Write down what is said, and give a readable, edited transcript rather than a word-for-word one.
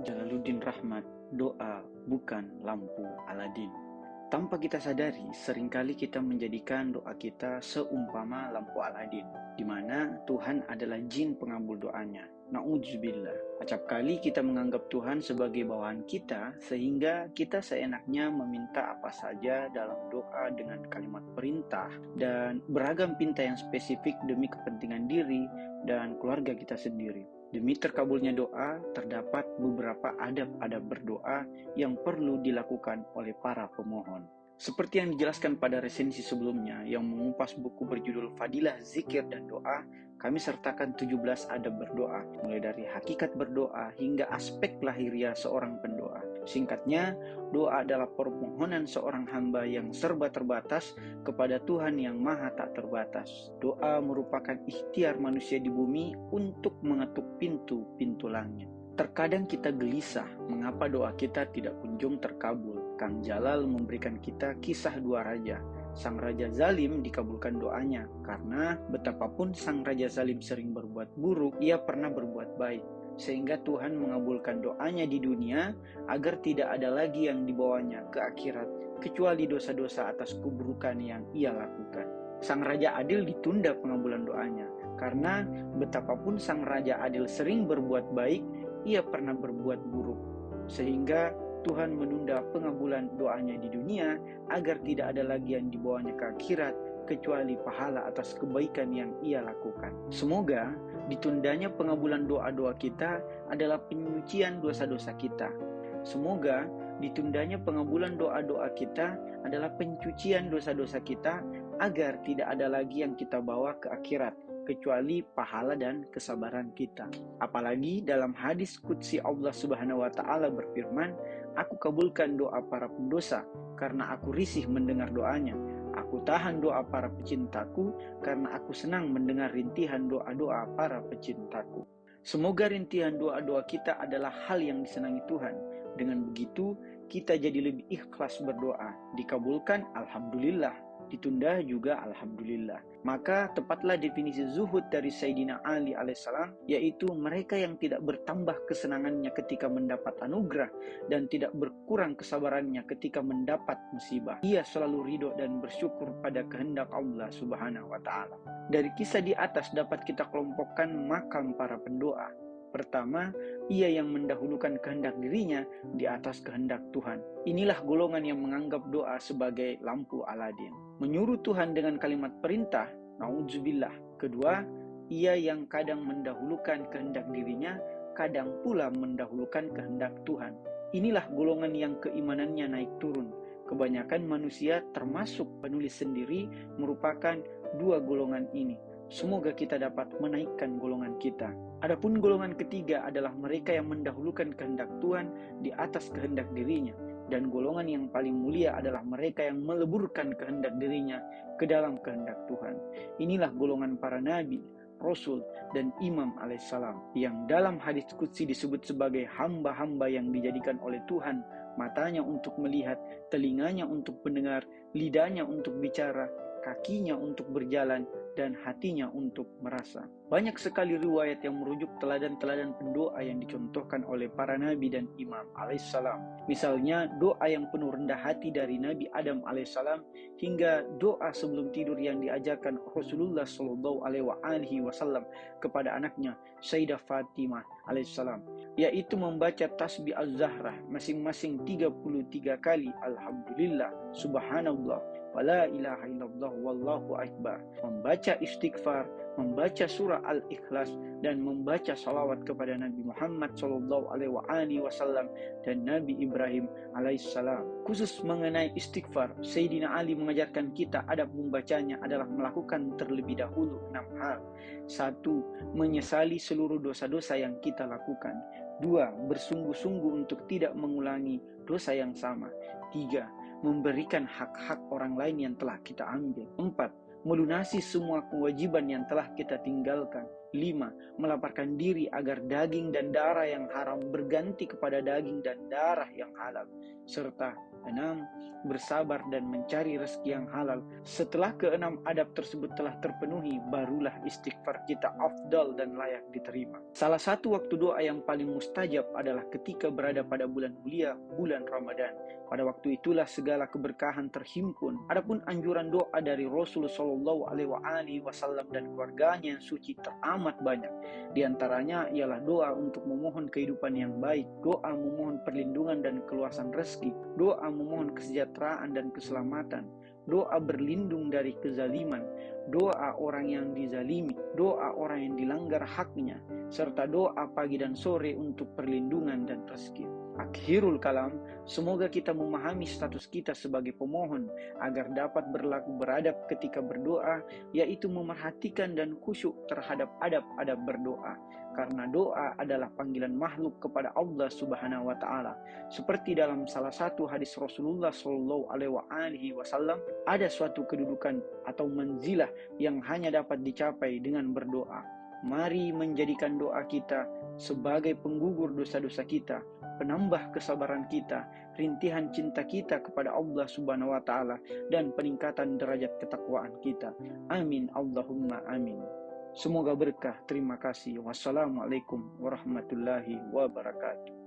Jalaluddin Rahmat, doa bukan lampu Aladin. Tanpa kita sadari, seringkali kita menjadikan doa kita seumpama lampu Aladin, di mana Tuhan adalah jin pengabul doanya. Na'udzubillah. Acap kali kita menganggap Tuhan sebagai bawahan kita, sehingga kita seenaknya meminta apa saja dalam doa dengan kalimat perintah dan beragam pinta yang spesifik demi kepentingan diri dan keluarga kita sendiri. Demi terkabulnya doa, terdapat beberapa adab-adab berdoa yang perlu dilakukan oleh para pemohon. Seperti yang dijelaskan pada resensi sebelumnya yang mengupas buku berjudul Fadilah Zikir dan Doa, kami sertakan 17 adab berdoa, mulai dari hakikat berdoa hingga aspek lahiriah seorang pendoa. Singkatnya, doa adalah permohonan seorang hamba yang serba terbatas kepada Tuhan yang maha tak terbatas. Doa merupakan ikhtiar manusia di bumi untuk mengetuk pintu-pintu langit. Terkadang kita gelisah mengapa doa kita tidak kunjung terkabul. Kang Jalal memberikan kita kisah dua raja. Sang raja zalim dikabulkan doanya, karena betapapun sang raja zalim sering berbuat buruk, ia pernah berbuat baik. Sehingga Tuhan mengabulkan doanya di dunia agar tidak ada lagi yang dibawanya ke akhirat kecuali dosa-dosa atas keburukan yang ia lakukan. Sang raja adil ditunda pengabulan doanya, karena betapapun sang raja adil sering berbuat baik, ia pernah berbuat buruk. Sehingga Tuhan menunda pengabulan doanya di dunia agar tidak ada lagi yang dibawanya ke akhirat kecuali pahala atas kebaikan yang ia lakukan. Semoga ditundanya pengabulan doa-doa kita adalah penyucian dosa-dosa kita. Semoga ditundanya pengabulan doa-doa kita adalah pencucian dosa-dosa kita agar tidak ada lagi yang kita bawa ke akhirat kecuali pahala dan kesabaran kita. Apalagi dalam hadis qudsi Allah Subhanahu wa taala berfirman, "Aku kabulkan doa para pendosa karena aku risih mendengar doanya. Aku tahan doa para pecintaku karena aku senang mendengar rintihan doa-doa para pecintaku." Semoga rintihan doa-doa kita adalah hal yang disenangi Tuhan. Dengan begitu, kita jadi lebih ikhlas berdoa. Dikabulkan, alhamdulillah. Ditunda juga alhamdulillah. Maka tepatlah definisi zuhud dari Sayyidina Ali alaihissalam, yaitu mereka yang tidak bertambah kesenangannya ketika mendapat anugerah dan tidak berkurang kesabarannya ketika mendapat musibah. Ia selalu ridho dan bersyukur pada kehendak Allah Subhanahu wa taala. Dari kisah di atas dapat kita kelompokkan makam para pendoa. Pertama, ia yang mendahulukan kehendak dirinya di atas kehendak Tuhan. Inilah golongan yang menganggap doa sebagai lampu Aladin. Menyuruh Tuhan dengan kalimat perintah, na'udzubillah. Kedua, ia yang kadang mendahulukan kehendak dirinya, kadang pula mendahulukan kehendak Tuhan. Inilah golongan yang keimanannya naik turun. Kebanyakan manusia termasuk penulis sendiri merupakan dua golongan ini. Semoga kita dapat menaikkan golongan kita. Adapun golongan ketiga adalah mereka yang mendahulukan kehendak Tuhan di atas kehendak dirinya. Dan golongan yang paling mulia adalah mereka yang meleburkan kehendak dirinya ke dalam kehendak Tuhan. Inilah golongan para nabi, rasul, dan imam alaihissalam yang dalam hadis qudsi disebut sebagai hamba-hamba yang dijadikan oleh Tuhan, matanya untuk melihat, telinganya untuk mendengar, lidahnya untuk bicara, kakinya untuk berjalan, dan hatinya untuk merasa. Banyak sekali riwayat yang merujuk teladan-teladan pendoa yang dicontohkan oleh para nabi dan imam alaihissalam. Misalnya doa yang penuh rendah hati dari Nabi Adam alaihissalam hingga doa sebelum tidur yang diajarkan Rasulullah Shallallahu alaihi wasallam kepada anaknya Sayyidah Fatimah alaihissalam, yaitu membaca tasbih az-zahrah masing-masing 33 kali, alhamdulillah, subhanallah, wala ilaha illallah, wallahu akbar, membaca istighfar, membaca surah Al-Ikhlas, dan membaca salawat kepada Nabi Muhammad sallallahu alaihi wasallam dan Nabi Ibrahim alaihissalam. Khusus mengenai istighfar, Sayyidina Ali mengajarkan kita adab membacanya adalah melakukan terlebih dahulu 6 hal. 1. Menyesali seluruh dosa-dosa yang kita lakukan. 2. Bersungguh-sungguh untuk tidak mengulangi dosa yang sama. 3. Memberikan hak-hak orang lain yang telah kita ambil. 4. Melunasi semua kewajiban yang telah kita tinggalkan. 5. Melaparkan diri agar daging dan darah yang haram berganti kepada daging dan darah yang halal. Serta 6. Bersabar dan mencari rezeki yang halal. Setelah keenam adab tersebut telah terpenuhi, barulah istighfar kita afdal dan layak diterima. Salah satu waktu doa yang paling mustajab adalah ketika berada pada bulan mulia, bulan Ramadan. Pada waktu itulah segala keberkahan terhimpun. Adapun anjuran doa dari Rasulullah SAW dan keluarganya yang suci teramat banyak. Di antaranya ialah doa untuk memohon kehidupan yang baik, doa memohon perlindungan dan keluasan rezeki, doa memohon kesejahteraan dan keselamatan, doa berlindung dari kezaliman, doa orang yang dizalimi, doa orang yang dilanggar haknya, serta doa pagi dan sore untuk perlindungan dan rezeki. Akhirul kalam, semoga kita memahami status kita sebagai pemohon agar dapat berlaku beradab ketika berdoa, yaitu memerhatikan dan khusyuk terhadap adab-adab berdoa. Karena doa adalah panggilan makhluk kepada Allah Subhanahu wa taala. Seperti dalam salah satu hadis Rasulullah SAW, ada suatu kedudukan atau manzilah yang hanya dapat dicapai dengan berdoa. Mari menjadikan doa kita sebagai penggugur dosa-dosa kita, penambah kesabaran kita, rintihan cinta kita kepada Allah Subhanahu wa taala, dan peningkatan derajat ketakwaan kita. Amin Allahumma amin. Semoga berkah. Terima kasih. Wassalamualaikum warahmatullahi wabarakatuh.